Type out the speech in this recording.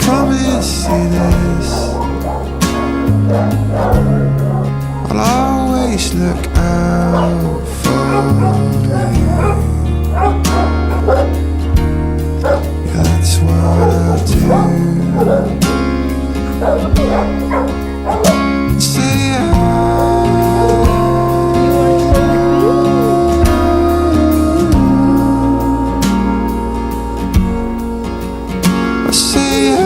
promise you this, I'll always look out for you. Yeah, that's what I'll do. Say I say